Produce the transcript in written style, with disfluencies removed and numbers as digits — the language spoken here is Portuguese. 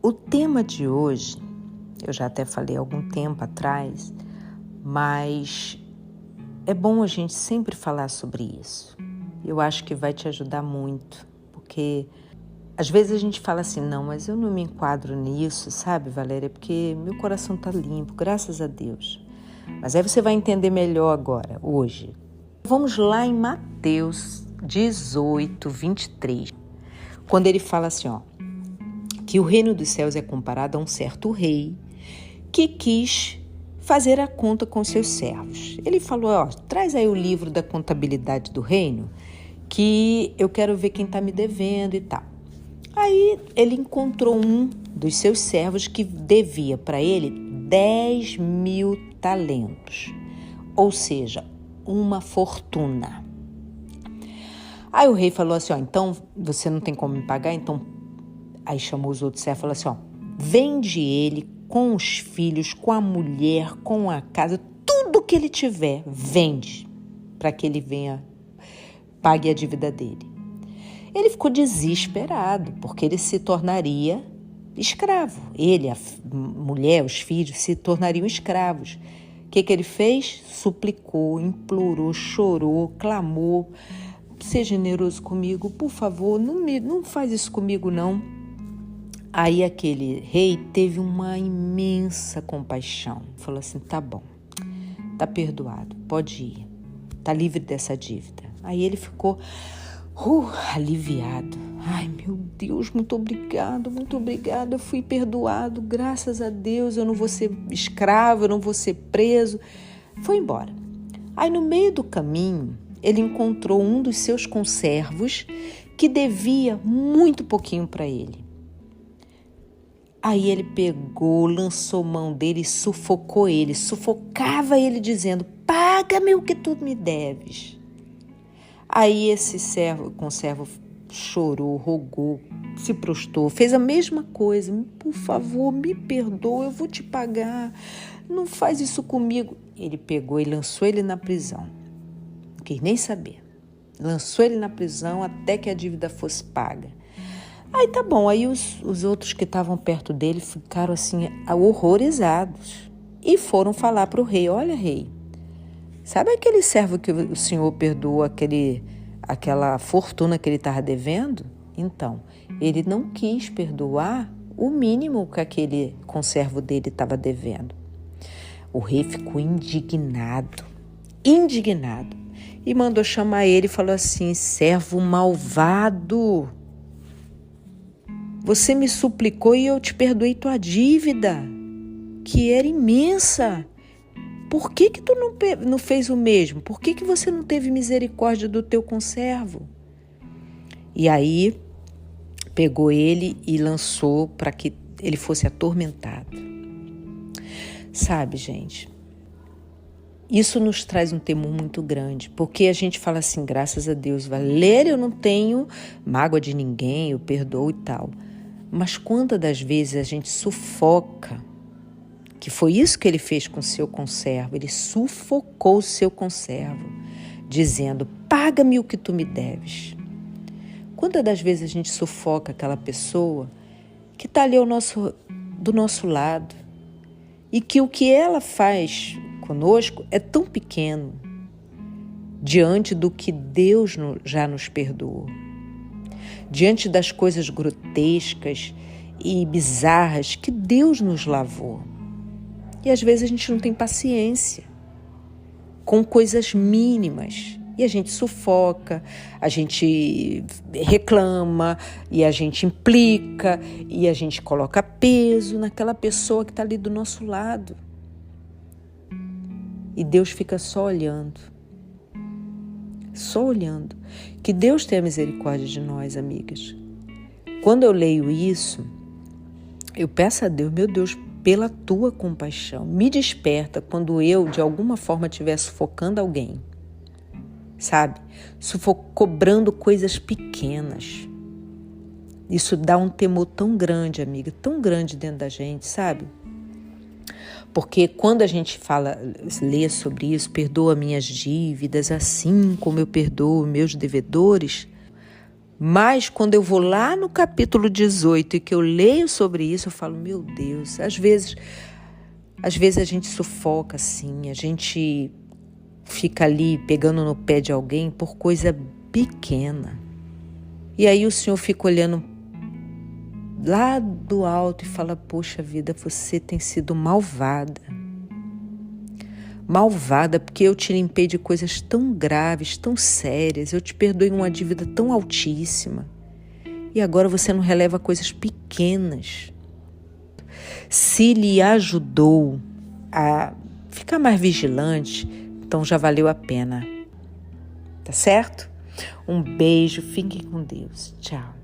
O tema de hoje, eu já até falei há algum tempo atrás, mas é bom a gente sempre falar sobre isso. Eu acho que vai te ajudar muito, porque às vezes a gente fala assim, não, mas eu não me enquadro nisso, sabe, Valéria? Porque meu coração tá limpo, graças a Deus. Mas aí você vai entender melhor agora, hoje. Vamos lá em Mateus 18, 23, quando ele fala assim, que o reino dos céus é comparado a um certo rei que quis fazer a conta com seus servos. Ele falou, traz aí o livro da contabilidade do reino, que eu quero ver quem está me devendo e tal. Aí ele encontrou um dos seus servos que devia para ele 10.000 talentos, ou seja, uma fortuna. Aí o rei falou assim, então você não tem como me pagar, então... Aí chamou os outros servos e falou assim, vende ele com os filhos, com a mulher, com a casa, tudo que ele tiver, vende, para que ele venha, pague a dívida dele. Ele ficou desesperado, porque ele se tornaria escravo. Ele, a mulher, os filhos se tornariam escravos. O que ele fez? Suplicou, implorou, chorou, clamou, seja generoso comigo, por favor, não faz isso comigo não. Aí aquele rei teve uma imensa compaixão. Falou assim, tá bom, tá perdoado, pode ir, tá livre dessa dívida. Aí ele ficou aliviado. Ai, meu Deus, muito obrigado, eu fui perdoado, graças a Deus, eu não vou ser escravo, eu não vou ser preso. Foi embora. Aí no meio do caminho, ele encontrou um dos seus conservos que devia muito pouquinho para ele. Aí ele pegou, lançou mão dele e sufocou ele, sufocava ele dizendo, paga-me o que tu me deves. Aí esse conservo chorou, rogou, se prostrou, fez a mesma coisa, por favor, me perdoa, eu vou te pagar, não faz isso comigo. Ele pegou e lançou ele na prisão, não quis nem saber, lançou ele na prisão até que a dívida fosse paga. Aí tá bom, aí os outros que estavam perto dele ficaram assim horrorizados e foram falar para o rei, olha rei, sabe aquele servo que o senhor perdoou aquela fortuna que ele estava devendo? Então, ele não quis perdoar o mínimo que aquele conservo dele estava devendo. O rei ficou indignado e mandou chamar ele e falou assim, servo malvado, você me suplicou e eu te perdoei tua dívida, que era imensa. Por que tu não fez o mesmo? Por que você não teve misericórdia do teu conservo? E aí pegou ele e lançou para que ele fosse atormentado. Sabe, gente, isso nos traz um temor muito grande, porque a gente fala assim, graças a Deus, Valéria, eu não tenho mágoa de ninguém, eu perdoo e tal. Mas quantas das vezes a gente sufoca, que foi isso que ele fez com o seu conservo, ele sufocou o seu conservo, dizendo, paga-me o que tu me deves. Quantas das vezes a gente sufoca aquela pessoa que está ali do nosso lado e que o que ela faz conosco é tão pequeno diante do que Deus já nos perdoou. Diante das coisas grotescas e bizarras que Deus nos lavou. E às vezes a gente não tem paciência com coisas mínimas. E a gente sufoca, a gente reclama, e a gente implica, e a gente coloca peso naquela pessoa que está ali do nosso lado. E Deus fica só olhando. Que Deus tenha misericórdia de nós, amigas. Quando eu leio isso, eu peço a Deus, meu Deus, pela tua compaixão, me desperta quando eu, de alguma forma, estiver sufocando alguém, sabe? Cobrando coisas pequenas. Isso dá um temor tão grande, amiga, tão grande dentro da gente, sabe? Porque quando a gente lê sobre isso, perdoa minhas dívidas, assim como eu perdoo meus devedores, Mas quando eu vou lá no capítulo 18 e que eu leio sobre isso, eu falo, meu Deus, às vezes a gente sufoca assim, a gente fica ali pegando no pé de alguém por coisa pequena. E aí o Senhor fica olhando lá do alto e fala, poxa vida, você tem sido malvada. Malvada porque eu te limpei de coisas tão graves, tão sérias, eu te perdoei uma dívida tão altíssima. E agora você não releva coisas pequenas. Se lhe ajudou a ficar mais vigilante, então já valeu a pena. Tá certo? Um beijo, fiquem com Deus. Tchau.